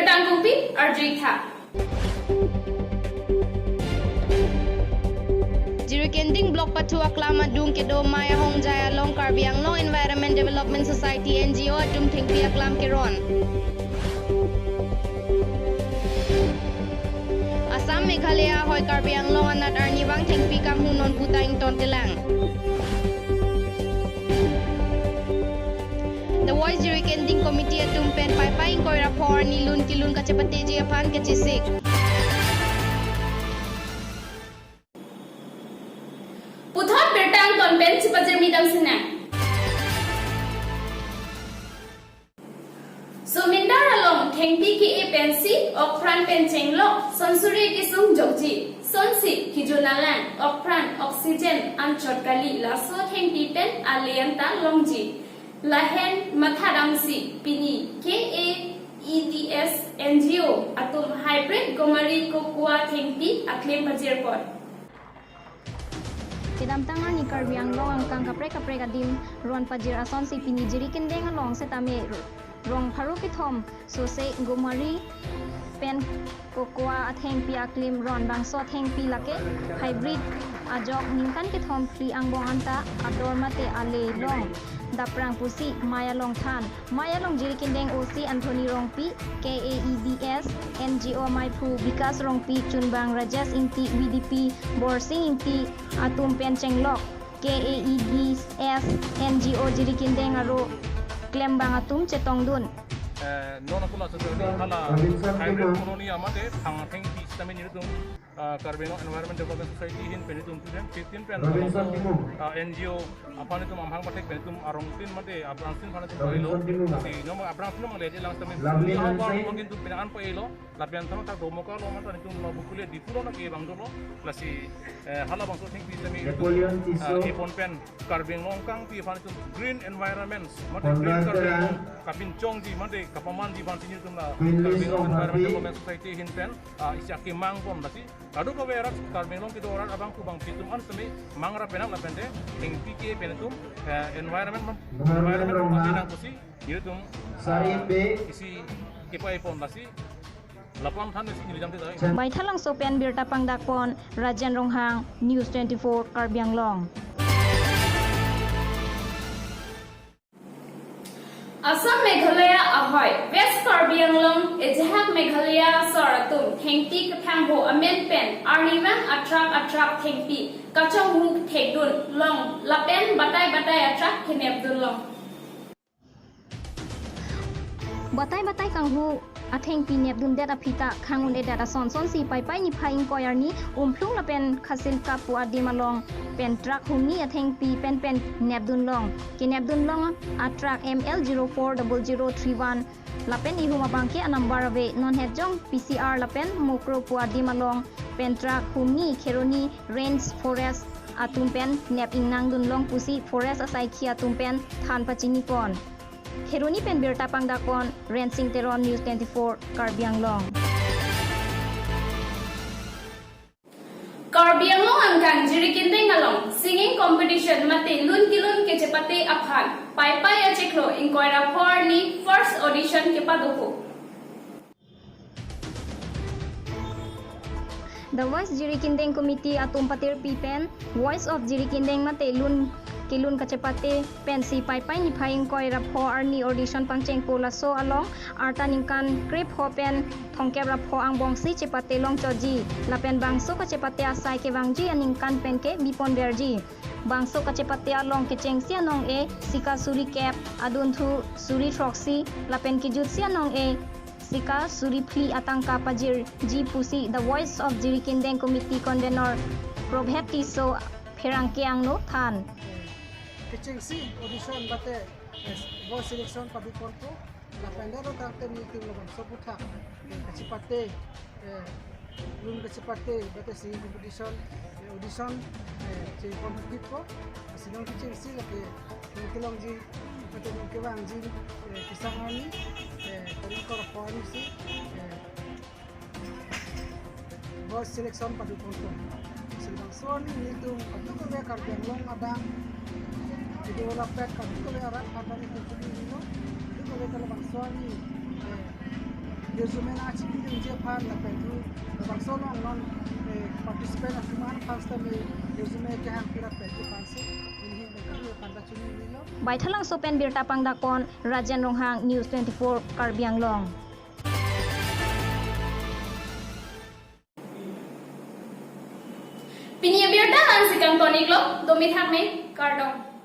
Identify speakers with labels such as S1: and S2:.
S1: bertang kumpi arjita.
S2: Jirikending Block Patua Klama Dung Kedo Maya Hong Jaya Long Karbi Anglong Environment Development Society NGO Atum Thingpi Aklam Keron. Assam Meghalaya Hoi Karbi Anglong Anat Arniwang Thingpi Kam Hunon Putaing Tontelang. The Voice Jirikending Committee Atum Pen Pai Pai Koi Rapor Nilun Kilun Kachapati Jiapan Kachisik.
S1: Puthot bertang konven cipajer midam senang. Sumindar along thengpi ki e pensi okpran penceng lo sonsuri kisung jogji sonsi kijunalan okpran oksigen anchotkali laso thengpi pen alianta longji lahen mathadamsi pini KAEDS NGO atum hybrid gomari kokua thengpi aklem bajer pot.
S3: Kedamtangan ni Karbi Anglong ang kang kapre kadim ruan pajir ason si pini Jirikending along setame rong parukithom so se gomari pen kokwa atheng pi aklim ron bangso atheng pi lake hybrid ajok ningkan kithom free angbong anta ador mate ale long daprang pusi maya long Jirikending OC Anthony Rongpi KAEDS NGO Maipu Bikas Rongpi Chunbang Rajas Inti VDP Borsing Inti Atum Pencenglok KAEDS NGO Jirikending aro Klembang Atum Cetongdun.
S4: Non aku lah sesuatu hala hybrid koloni amade thang theng pi sistem ini tu Karbi Anglong Environment Development Society hin penitum tu 15 pen NGO apa ni tu mamhang patek penitum arongtin mate abrangsin mana tu pailo si nomor abrangsin nomor lede lang tamen awal mungkin tu pinaan pailo lapian sama tak domo ka lo mata itu lo bukule di pulau nak bang dulu lasi hala bang so theng pi sistem ini ipon pen Karbi Anglong kang pi apa tu green environments mate green Karbi Anglong kapin chong di mate kapaman di bantinya tu lah Karbi Anglong Environment Development Society hin pen isyak mang pom lasi adu ko berak Karbi Anglong kita orang abang kubang pitum an semi mangra penang la pente ing PK penetum environment masih nang kusi itu isi kipai pon lasi lapang than isi ni jam tu
S3: Bai thalang so pen birta pangdakpon Rajan Ronghang News 24 Karbi Anglong.
S1: Assam Meghalaya ahoy West Karbi Anglong ejhak Meghalaya soratum thengpi kathang ho amen pen arniwang atrak thengpi kachong muk thekdun long lapen batai atrak khenepdun long
S3: Batai kang hu atheng pi nepdun det apita khangun de data son si pai ni phaing koyarni umplung lapen khasil ka pu adimalong pen truck humni atheng pi pen nepdun long kinepdun long atrak ML040031 lapen ihuma bangke a number ave non hejong PCR lapen mokro pu adimalong pen truck humni kheroni range forest atum pen nep inang dun long pusi forest asai khia atum pen than pachini pon Heruni pen birta pangdakon Rensing Teron News 24 Karbi Anglong.
S1: Karbi Anglong angkang Jirikending along singing competition mate lun kilun ke cepate aphan pai acheklo inquire for ni first audition ke paduko.
S3: The Voice Jirikending Committee atum patir pipen Voice of Jirikending mate lun kilun kacepate pensi pai ni phaing koi rapho arni audition pangcheng pola so along arta ningkan grip hopen thongke rapho ang bongsi cepate long choji lapen bangso kacepate asai ke wangji aningkan penke bipon berji bangso kacepate along kecheng sia nong e sika suri cap adun thu suri troxy lapen kijut sia nong e sika suri pli atangka pajir ji pusi The Voice of Jirikending Committee convener probheti so pherangke ang no than
S5: Kecing si audition bate voice selection public korpo la pendaro tarte meeting laban soputa kacipate lun kacipate bate si competition audition si competitive ko sinong kecing si lake kilong ji bate ke bang ji kisangani tari korpo ni si voice selection public korpo silbang soni nitung atu ko be Karbi Anglong adang jadi orang pet kami kalau orang kata ni tu ni, itu kalau bangsa ni resume na chipi din je pan la pentu bang so long non participant of man first time resume ke han pura pentu pan se ini betul pan da chuni ni lo
S3: Bai thalang so pen bir tapang dakon Rajan Ronghang News 24 Karbi Anglong.
S1: Pinia birta lan sikang tonik lo domi thak ne kardong.